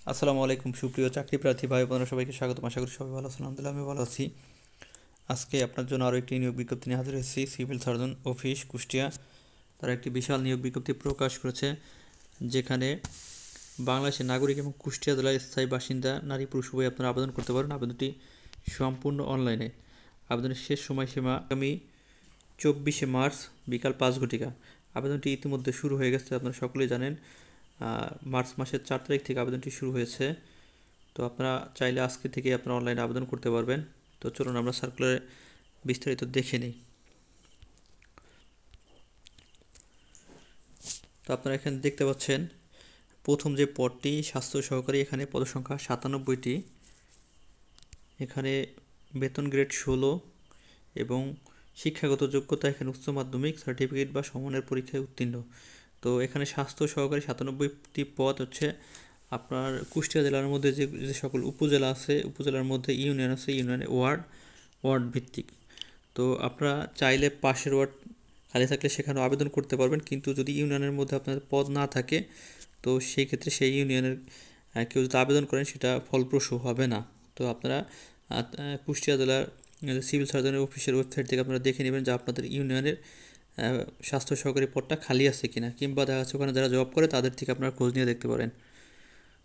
আসসালামু আলাইকুম সুপ্রিয় চাকরি প্রার্থী ভাই বোনেরা, সবাইকে স্বাগত। আশা করি সবাই ভালো আছেন। আলহামদুলিল্লাহ আমি ভালো আছি। আজকে আপনার জন্য আরও একটি নিয়োগ বিজ্ঞপ্তি নিয়ে হাজির হয়েছি। সিভিল সার্জন অফিস কুষ্টিয়া তারা একটি বিশাল নিয়োগ বিজ্ঞপ্তি প্রকাশ করেছে, যেখানে বাংলাদেশের নাগরিক এবং কুষ্টিয়া জেলার স্থায়ী বাসিন্দা নারী পুরুষ উভয় আপনারা আবেদন করতে পারেন। আবেদনটি সম্পূর্ণ অনলাইনে। আবেদনের শেষ সময়সীমা আগামী 24শে মার্চ বিকাল 5 ঘটিকা। আবেদনটি ইতিমধ্যে শুরু হয়ে গেছে, আপনারা সকলেই জানেন। মার্চ মাসের 4 তারিখ থেকে আবেদনটি শুরু হয়েছে। তো আপনারা চাইলে আজকে থেকে আপনারা অনলাইনে আবেদন করতে পারবেন। তো চলুন আমরা সার্কুলারে বিস্তারিত দেখে নিই। তো আপনারা এখানে দেখতে পাচ্ছেন প্রথম যে পদটি স্বাস্থ্য সহকারী, এখানে পদসংখ্যা 97টি। এখানে বেতন গ্রেড 16 এবং শিক্ষাগত যোগ্যতা এখানে উচ্চ মাধ্যমিক সার্টিফিকেট বা সমমানের পরীক্ষায় উত্তীর্ণ। তো এখানে স্বাস্থ্য সহকারী 97টি পদ হচ্ছে আপনার কুষ্টিয়া জেলার মধ্যে যে সকল উপজেলা আছে, উপজেলার মধ্যে ইউনিয়ন আছে, ইউনিয়নে ওয়ার্ড ভিত্তিক। তো আপনারা চাইলে পাশের ওয়ার্ড খালি থাকলে সেখানেও আবেদন করতে পারবেন, কিন্তু যদি ইউনিয়নের মধ্যে আপনার পদ না থাকে তো সেই ক্ষেত্রে সেই ইউনিয়নের কেউ যদি আবেদন করেন সেটা ফলপ্রসূ হবে না। তো আপনারা কুষ্টিয়া জেলার সিভিল সার্জনের অফিসের ওয়েবসাইট থেকে আপনারা দেখে নেবেন যে আপনাদের ইউনিয়নের স্বাস্থ্য সহকারী পদটা খালি আছে কিনা, কিংবা দেখা যাচ্ছে ওখানে যারা জব করে তাদের থেকে আপনারা খোঁজ নিয়ে দেখতে পারেন।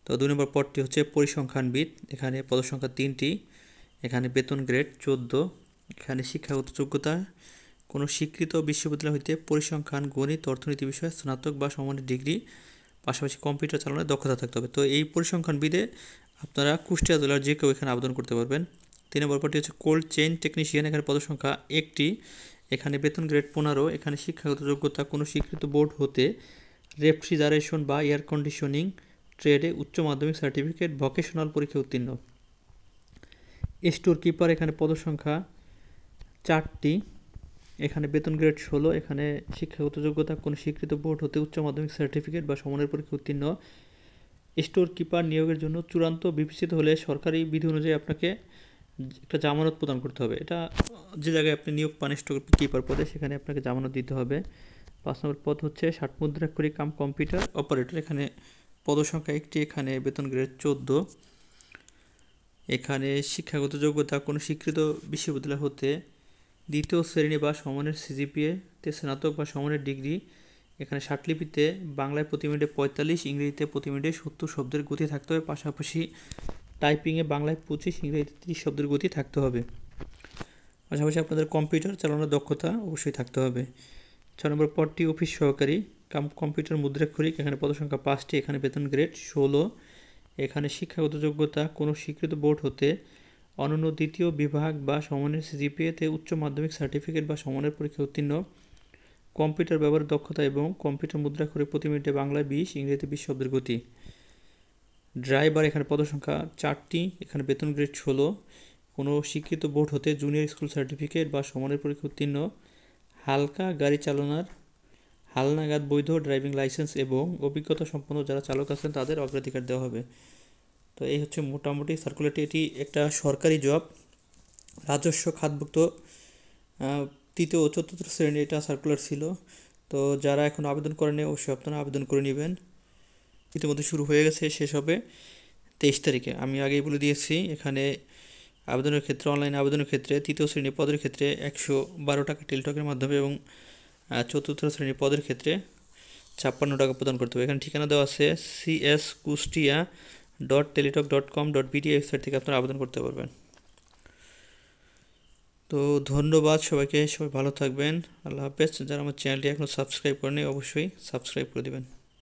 তো 2 নম্বর পদটি হচ্ছে পরিসংখ্যানবিদ। এখানে পদসংখ্যা 3টি। এখানে বেতন গ্রেড 14। এখানে শিক্ষাগত যোগ্যতা কোনো স্বীকৃত বিশ্ববিদ্যালয় হইতে পরিসংখ্যান, গণিত, অর্থনীতি বিষয়ে স্নাতক বা সমমানের ডিগ্রি, পাশাপাশি কম্পিউটার চালানোর দক্ষতা থাকতে হবে। তো এই পরিসংখ্যানবিদে আপনারা কুষ্টিয়া জেলার যে কেউ এখানে আবেদন করতে পারবেন। 3 নম্বর পদটি হচ্ছে কোল্ড চেইন টেকনিশিয়ান। এখানে পদসংখ্যা 1টি। এখানে বেতন গ্রেড 15। এখানে শিক্ষাগত যোগ্যতা কোনো স্বীকৃত বোর্ড হতে রেফ্রিজারেশন বা এয়ার কন্ডিশনিং ট্রেডে উচ্চ মাধ্যমিক সার্টিফিকেট, ভোকেশনাল পরীক্ষা উত্তীর্ণ। স্টোর কিপার, এখানে পদসংখ্যা 4টি। এখানে বেতন গ্রেড 16। এখানে শিক্ষাগত যোগ্যতা কোনো স্বীকৃত বোর্ড হতে উচ্চ মাধ্যমিক সার্টিফিকেট বা সমমানের পরীক্ষা উত্তীর্ণ। স্টোর কিপার নিয়োগের জন্য চূড়ান্ত বিবেচিত হলে সরকারি বিধি অনুযায়ী আপনাকে একটা জামানত প্রদান করতে হবে। এটা যে জায়গায় আপনি নিয়োগ পান স্টোর কিপার পদে, সেখানে আপনাকে জামানত দিতে হবে। 5 নম্বর পদ হচ্ছে 60 মুদ্রাক্ষরিক কাম কম্পিউটার অপারেটর। এখানে পদসংখ্যা 1টি। এখানে বেতন গ্রেড 14। এখানে শিক্ষাগত যোগ্যতা কোনো স্বীকৃত বিশ্ববিদ্যালয় হতে 2য় শ্রেণী বা সমমানের সিজিপিএতে স্নাতক বা সমমানের ডিগ্রি। এখানে ষাটলিপিতে বাংলায় প্রতি মিনিটে 45, ইংরেজিতে প্রতি মিনিটে 70 শব্দের গতি থাকতে হবে। পাশাপাশি টাইপিংয়ে বাংলায় 25, ইংরেজিতে 30 শব্দের গতি থাকতে হবে। পাশাপাশি আপনাদের কম্পিউটার চালানোর দক্ষতা অবশ্যই থাকতে হবে। 6 নম্বর পদটি অফিস সহকারী কাম কম্পিউটার মুদ্রাক্ষরিক। এখানে পদসংখ্যা 5টি। এখানে বেতন গ্রেড 16। এখানে শিক্ষাগত যোগ্যতা কোনো স্বীকৃত বোর্ড হতে অনন্য 2য় বিভাগ বা সমমানের সিজিপিএতে উচ্চ মাধ্যমিক সার্টিফিকেট বা সমমানের পরীক্ষা উত্তীর্ণ। কম্পিউটার ব্যবহারের দক্ষতা এবং কম্পিউটার মুদ্রাক্ষরে প্রতি মিনিটে বাংলায় 20, ইংরেজিতে 20 শব্দের গতি। ড্রাইভার, এখানে পদসংখ্যা 4টি। এখানে বেতন গ্রেড 16। কোনো স্বীকৃত বোর্ড হতে জুনিয়র স্কুল সার্টিফিকেট বা সমমানের পরীক্ষা উত্তীর্ণ। হালকা গাড়ি চালানোর হালনাগাদ বৈধ ড্রাইভিং লাইসেন্স এবং অভিজ্ঞতা সম্পন্ন যারা চালক আছেন তাদের অগ্রাধিকার দেওয়া হবে। তো এই হচ্ছে মোটামুটি সার্কুলারটি। এটি একটা সরকারি জব, রাজস্ব খাতভুক্ত 3য় ও 4র্থ শ্রেণী এটা সার্কুলার ছিল। তো যারা এখন আবেদন করেনি অবশ্যই আপনারা আবেদন করে নেবেন। ইতিমধ্যে শুরু হয়ে গেছে, শেষ হবে 23 তারিখে। আমি আগেই বলে দিয়েছি, এখানে আবেদনের ক্ষেত্রে অনলাইন আবেদনের ক্ষেত্রে 3য় শ্রেণী পদের ক্ষেত্রে 112 টাকা টেলিটকের মাধ্যমে এবং 4র্থ শ্রেণী পদের ক্ষেত্রে 56 টাকা প্রদান করতে হবে। এখানে ঠিকানা দেওয়া আছে cskustia.teletalk.com.bd ওয়েবসাইট থেকে আপনারা আবেদন করতে পারবেন। তো ধন্যবাদ সবাইকে, সবাই ভালো থাকবেন। আল্লাহ হাফেজ। যারা আমার চ্যানেলটি এখনও সাবস্ক্রাইব করেনি অবশ্যই সাবস্ক্রাইব করে দেবেন।